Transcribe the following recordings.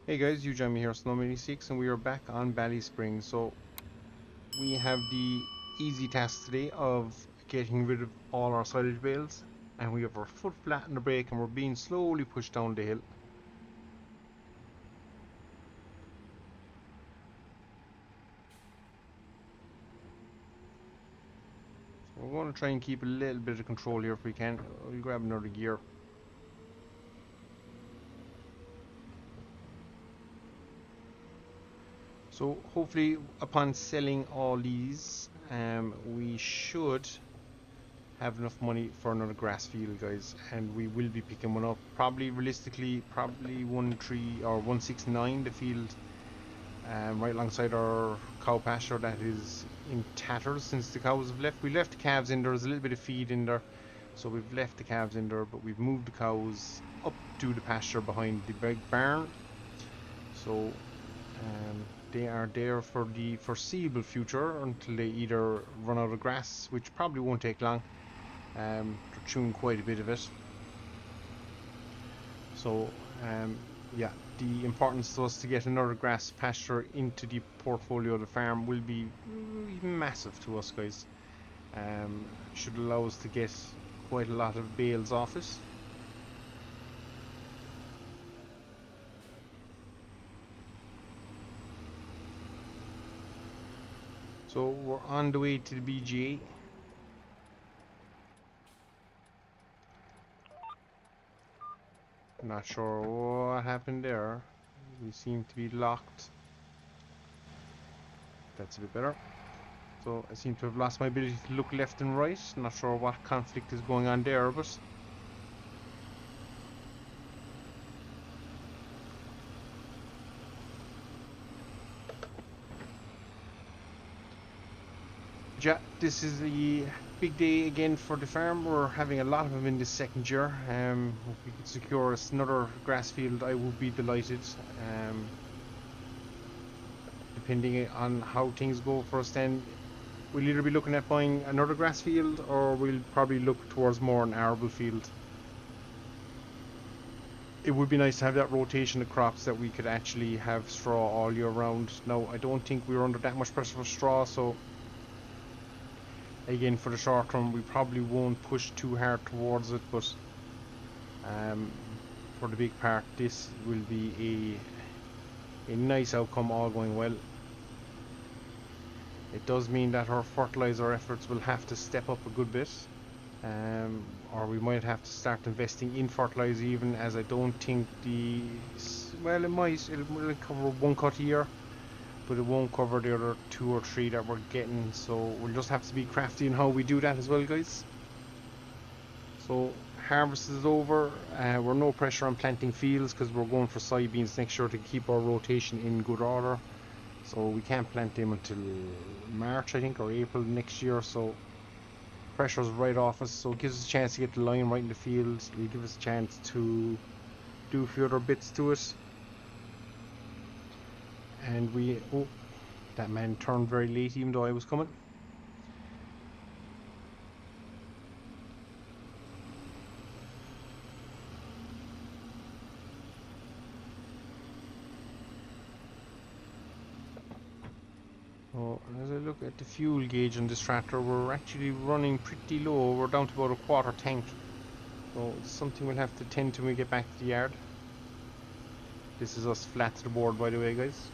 Hey guys, you join me here, Snow86, and we are back on Ballyspring. So we have the easy task today of getting rid of all our silage bales, and we have our foot flat on the brake, and we're being slowly pushed down the hill. So we're going to try and keep a little bit of control here if we can. We'll grab another gear. So hopefully, upon selling all these, we should have enough money for another grass field, guys, and we will be picking one up. Probably, realistically, probably 13 or 169, the field right alongside our cow pasture that is in tatters since the cows have left. We left the calves in there. There's a little bit of feed in there, so we've left the calves in there, but we've moved the cows up to the pasture behind the big barn. So they are there for the foreseeable future until they either run out of grass, which probably won't take long. They're chewing quite a bit of it. So yeah, the importance to us to get another grass pasture into the portfolio of the farm will be massive to us, guys. Should allow us to get quite a lot of bales off it. So we're on the way to the BGA. Not sure what happened there. We seem to be locked. That's a bit better. So I seem to have lost my ability to look left and right. Not sure what conflict is going on there, but yeah, this is a big day again for the farm. We're having a lot of them in this second year. If we could secure us another grass field, I would be delighted. Depending on how things go for us, then we'll either be looking at buying another grass field, or we'll probably look towards more an arable field. It would be nice to have that rotation of crops that we could actually have straw all year round. Now, I don't think we're under that much pressure for straw, so again, for the short term, we probably won't push too hard towards it, but for the big part, this will be a nice outcome, all going well. It does mean that our fertilizer efforts will have to step up a good bit, or we might have to start investing in fertilizer even, as I don't think well, it'll cover one cut a year, but it won't cover the other 2 or 3 that we're getting, so we'll just have to be crafty in how we do that as well, guys. So harvest is over. We're no pressure on planting fields because we're going for soybeans next year to keep our rotation in good order. So we can't plant them until March, I think, or April next year. So pressure's right off us. So it gives us a chance to get the line right in the field. It'll give us a chance to do a few other bits to it. And oh, that man turned very late even though I was coming. So as I look at the fuel gauge on this tractor, we're actually running pretty low. We're down to about a quarter tank. So it's something we'll have to tend to when we get back to the yard. This is us flat to the board, by the way, guys.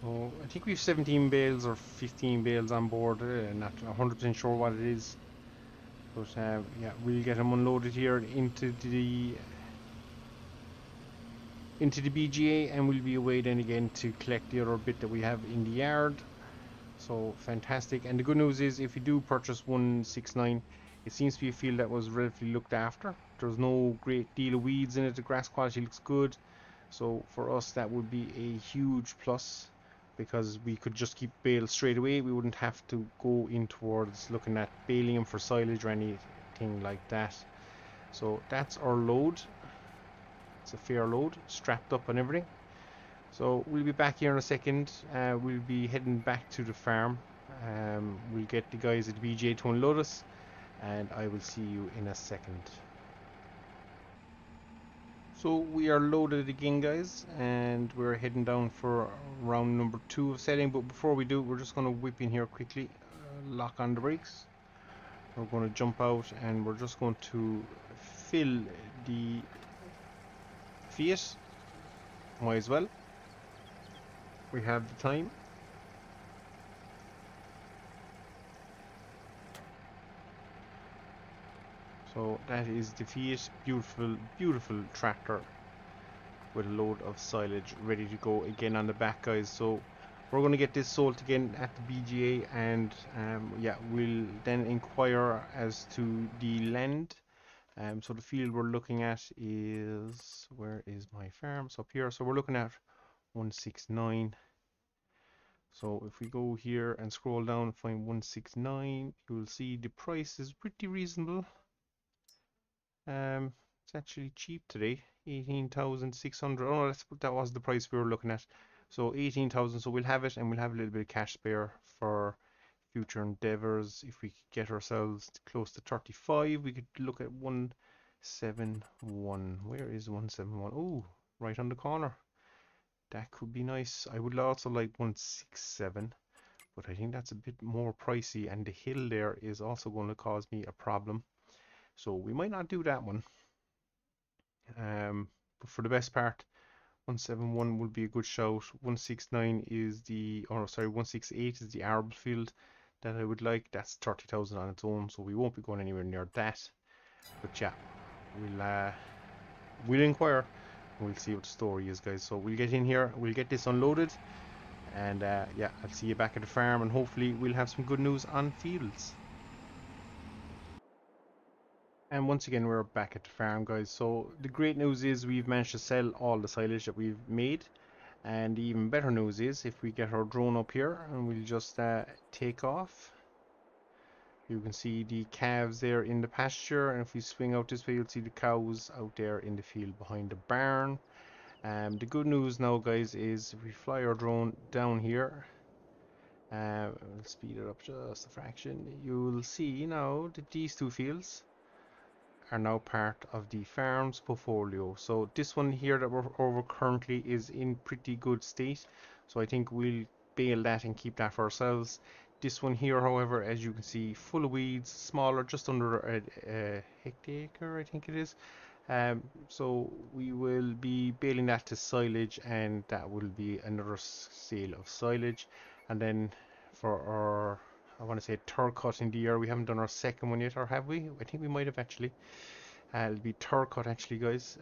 Oh, I think we've 17 bales or 15 bales on board. Not 100% sure what it is, but yeah, we'll get them unloaded here into the BGA, and we'll be away then again to collect the other bit that we have in the yard. So fantastic. And the good news is, if you do purchase 169, it seems to be a field that was relatively looked after. There's no great deal of weeds in it. The grass quality looks good. So for us, that would be a huge plus, because we could just keep bales straight away. We wouldn't have to go in towards looking at baling them for silage or anything like that. So that's our load. It's a fair load, strapped up and everything. So we'll be back here in a second. We'll be heading back to the farm. We'll get the guys at the BGA to unload us, and I will see you in a second. So we are loaded again, guys, and we're heading down for round number 2 of setting. But before we do, we're just going to whip in here quickly, lock on the brakes. We're going to jump out, and we're just going to fill the Fiat. Might as well. We have the time. So that is the Fiat, beautiful, beautiful tractor with a load of silage ready to go again on the back, guys. So we're going to get this sold again at the BGA, and yeah, we'll then inquire as to the land. So the field we're looking at is, where is my farm? So up here. So we're looking at 169. So if we go here and scroll down and find 169, you will see the price is pretty reasonable. It's actually cheap today, 18,600. Oh no, that was the price we were looking at. So 18,000. So we'll have it, and we'll have a little bit of cash spare for future endeavors. If we could get ourselves close to 35, we could look at 171. Where is 171? Oh, right on the corner. That could be nice. I would also like 167, but I think that's a bit more pricey, and the hill there is also going to cause me a problem. So we might not do that one. But for the best part, 171 would be a good shout. 169 is the, or sorry, 168 is the arable field that I would like. That's 30,000 on its own, so we won't be going anywhere near that. But yeah, we'll inquire. We'll see what the story is, guys. So we'll get in here, we'll get this unloaded, and yeah, I'll see you back at the farm, and hopefully we'll have some good news on fields. And once again, we're back at the farm, guys. So the great news is we've managed to sell all the silage that we've made. And the even better news is if we get our drone up here and we'll just take off. You can see the calves there in the pasture, and if we swing out this way, you'll see the cows out there in the field behind the barn. The good news now, guys, is if we fly our drone down here, we'll speed it up just a fraction, you'll see now that these two fields are now part of the farms portfolio. So this one here that we're over currently is in pretty good state, so I think we'll bale that and keep that for ourselves. This one here, however, as you can see, full of weeds, smaller, just under a hectare, I think it is. So we will be baling that to silage, and that will be another sale of silage. And then for our, I want to say, third cut in the year, we haven't done our second one yet, or have we? I think we might have actually. It'll be third cut actually, guys.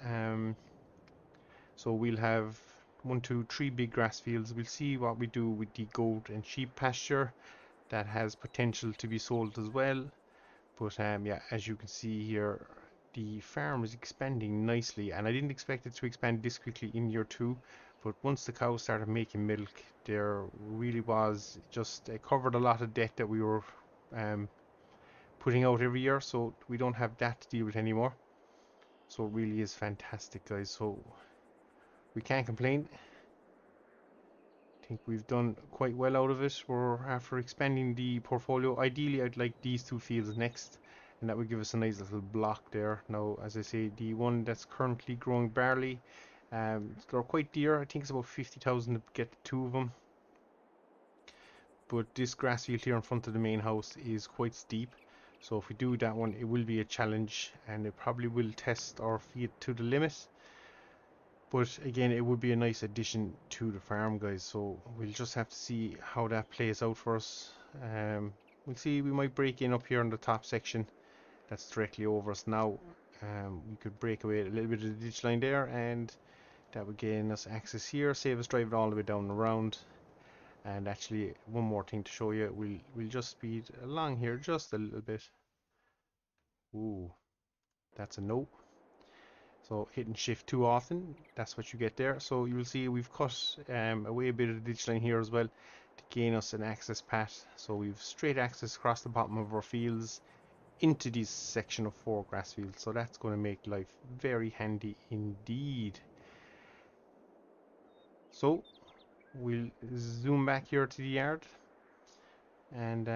So we'll have 1, 2, 3 big grass fields. We'll see what we do with the goat and sheep pasture. That has potential to be sold as well. But yeah, as you can see here, the farm is expanding nicely, and I didn't expect it to expand this quickly in year 2. But once the cows started making milk, there really was just, it covered a lot of debt that we were putting out every year, so we don't have that to deal with anymore. So it really is fantastic, guys. So we can't complain. I think we've done quite well out of it. We're after expanding the portfolio. Ideally, I'd like these two fields next, and that would give us a nice little block there. Now, as I say, the one that's currently growing barley, they're quite dear. I think it's about 50,000 to get 2 of them. But this grass field here in front of the main house is quite steep. So if we do that one, it will be a challenge, and it probably will test our feet to the limit. But again, it would be a nice addition to the farm, guys. So we'll just have to see how that plays out for us. We'll see, we might break in up here in the top section that's directly over us now. We could break away a little bit of the ditch line there, and that would gain us access here, save us driving all the way down and around. And actually, one more thing to show you, we'll just speed along here just a little bit. Ooh, that's a no. So hitting shift too often, that's what you get there. So you'll see we've cut away a bit of the ditch line here as well to gain us an access path. So we've straight access across the bottom of our fields into this section of 4 grass fields, so that's going to make life very handy indeed. So we'll zoom back here to the yard, and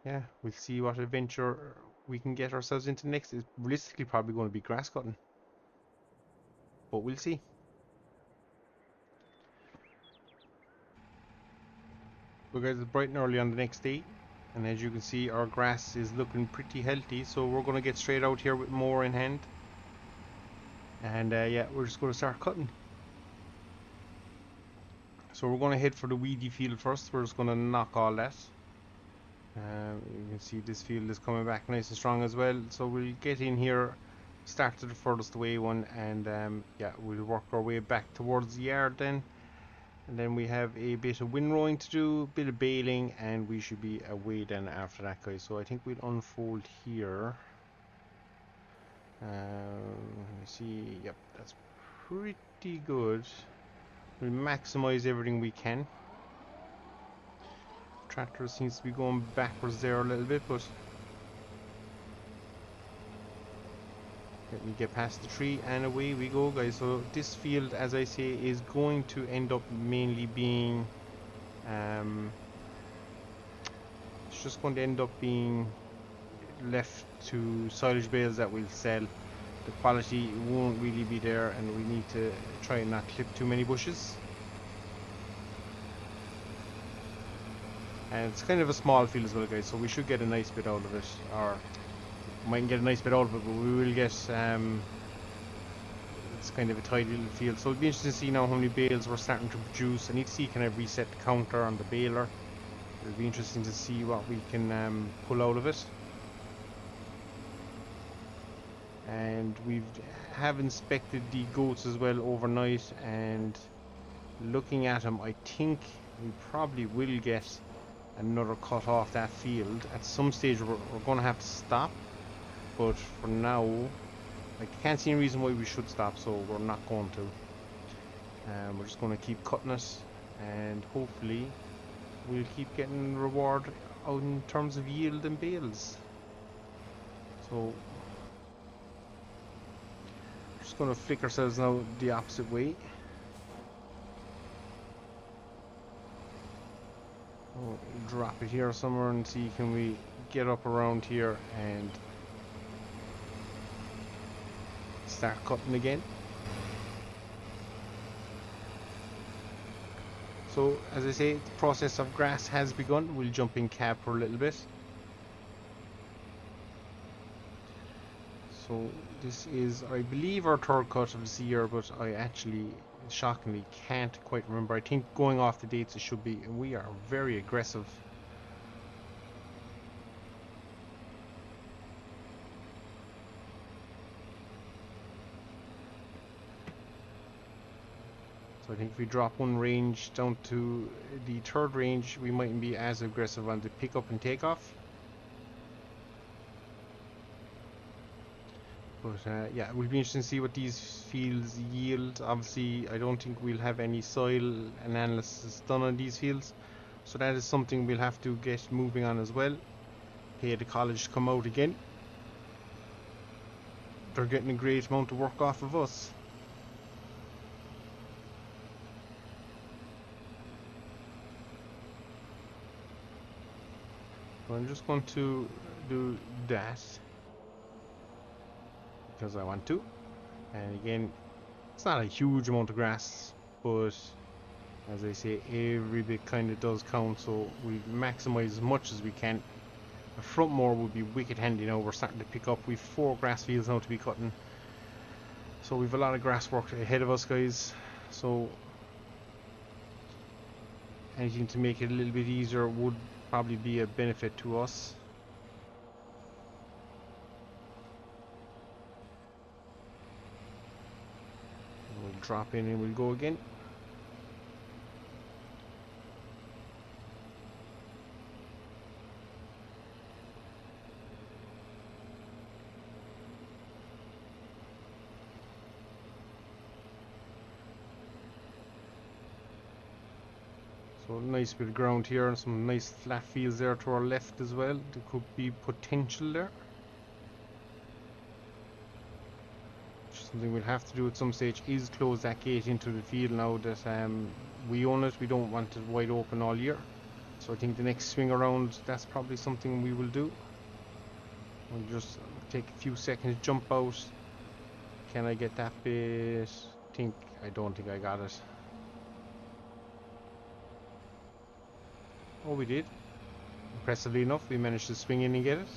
yeah, we'll see what adventure we can get ourselves into next. It's realistically probably going to be grass cutting, but we'll see. So guys, it's bright and early on the next day, and as you can see, our grass is looking pretty healthy, so we're going to get straight out here with mower in hand, and yeah, we're just going to start cutting. So we're going to head for the weedy field first. We're just going to knock all that. You can see this field is coming back nice and strong as well, so we'll get in here, start to the furthest away one, and yeah, we'll work our way back towards the yard then. And then we have a bit of windrowing to do, a bit of baling, and we should be away then after that, guys. So I think we'll unfold here. Let me see. Yep, that's pretty good. We'll maximize everything we can. Tractor seems to be going backwards there a little bit, but let me get past the tree and away we go, guys. So this field, as I say, is going to end up mainly being it's just going to end up being left to silage bales that we'll sell. The quality won't really be there, and we need to try and not clip too many bushes. And it's kind of a small field as well, guys, so we should get a nice bit out of it, or mightn't get a nice bit out of it, but we will get it's kind of a tidy little field. So it'll be interesting to see now how many bales we're starting to produce. I need to see, can I reset the counter on the baler? It'll be interesting to see what we can pull out of it. And we have inspected the goats as well overnight, and looking at them, I think we probably will get another cut off that field. At some stage we're going to have to stop, but for now I can't see any reason why we should stop, so we're not going to. We're just going to keep cutting it, and hopefully we'll keep getting reward out in terms of yield and bales. So just going to flick ourselves now the opposite way. We'll drop it here somewhere and see, can we get up around here and start cutting again. So as I say, the process of grass has begun. We'll jump in cab for a little bit. So this is, I believe, our third cut of this year, but I actually shockingly can't quite remember. I think going off the dates it should be, and we are very aggressive. So I think if we drop one range down to the third range, we mightn't be as aggressive on the pick up and take off. But yeah, it will be interesting to see what these fields yield. Obviously, I don't think we'll have any soil analysis done on these fields, so that is something we'll have to get moving on as well. Pay the college to come out again. They're getting a great amount of work off of us. So I'm just going to do that because I want to. And again, it's not a huge amount of grass, but as I say, every bit kind of does count, so we maximize as much as we can. A front mower would be wicked handy now. We're starting to pick up. We've 4 grass fields now to be cutting, so we've a lot of grass work ahead of us, guys. So anything to make it a little bit easier would probably be a benefit to us. We'll drop in and we'll go again. So nice bit of ground here and some nice flat fields there to our left as well. There could be potential there. something we'll have to do at some stage is close that gate into the field now that we own it. We don't want it wide open all year. So I think the next swing around, that's probably something we will do. We'll just take a few seconds, jump out. Can I get that bit? I don't think I got it. Oh, we did. Impressively enough, we managed to swing in and get it.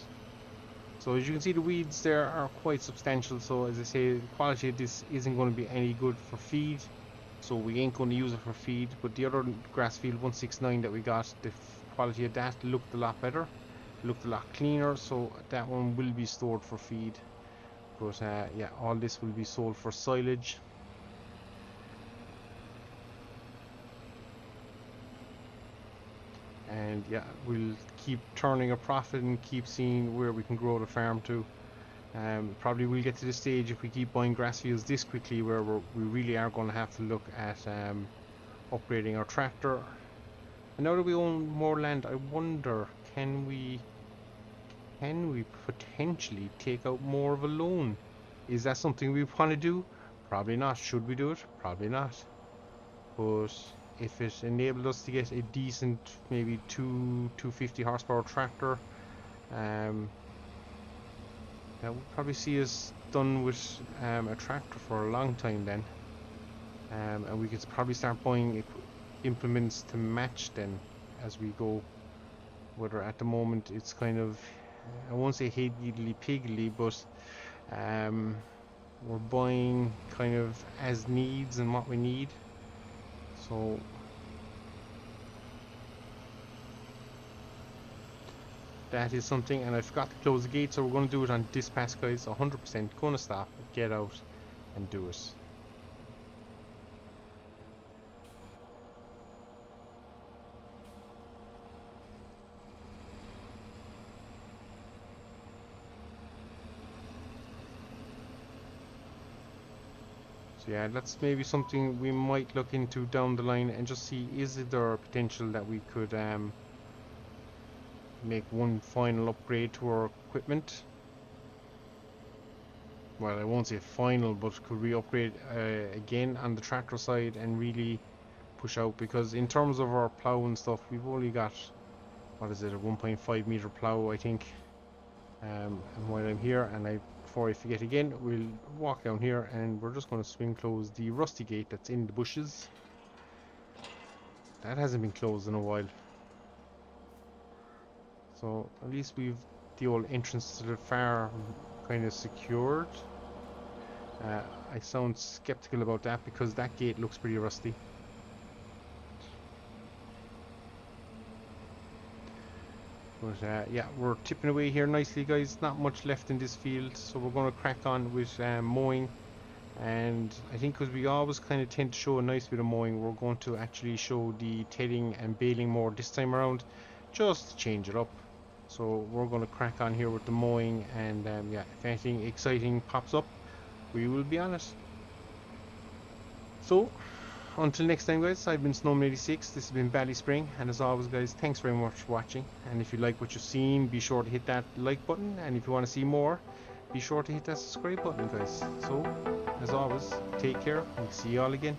So as you can see, the weeds there are quite substantial. So as I say, the quality of this isn't going to be any good for feed. So we ain't going to use it for feed. But the other grass field 169 that we got, the quality of that looked a lot better. Looked a lot cleaner. So that one will be stored for feed. But yeah, all this will be sold for silage. And yeah, we'll keep turning a profit and keep seeing where we can grow the farm to. Probably we'll get to the stage if we keep buying grass fields this quickly where we really are going to have to look at upgrading our tractor. And now that we own more land, I wonder, can we potentially take out more of a loan? Is that something we want to do? Probably not. Should we do it? Probably not. But if it enabled us to get a decent, maybe 250 horsepower tractor, that would probably see us done with a tractor for a long time then. And we could probably start buying implements to match then as we go. Whether at the moment it's kind of, I won't say higgledy-piggledy, but we're buying kind of as needs and what we need. So that is something, and I forgot to close the gate, so we're going to do it on dispatch, guys. 100% going to stop, get out and do it. So yeah, that's maybe something we might look into down the line and just see, is there a potential that we could make one final upgrade to our equipment. Well, I won't say final, but could we upgrade again on the tractor side and really push out? Because in terms of our plow and stuff, we've only got, what is it, a 1.5 meter plow, I think. And while I'm here, and before I forget again, we'll walk down here and we're just going to swing close the rusty gate that's in the bushes. That hasn't been closed in a while. So at least we've the old entrance to the farm kind of secured. I sound skeptical about that because that gate looks pretty rusty. But yeah, we're tipping away here nicely, guys. Not much left in this field, so we're going to crack on with mowing. And I think because we always kind of tend to show a nice bit of mowing, we're going to actually show the tedding and baling more this time around, just to change it up. So we're going to crack on here with the mowing, and yeah, if anything exciting pops up, we will be on it. So until next time, guys, I've been Snowman86, this has been Ballyspring, and as always, guys, thanks very much for watching. And if you like what you've seen, be sure to hit that like button, and if you want to see more, be sure to hit that subscribe button, guys. So as always, take care, and see you all again.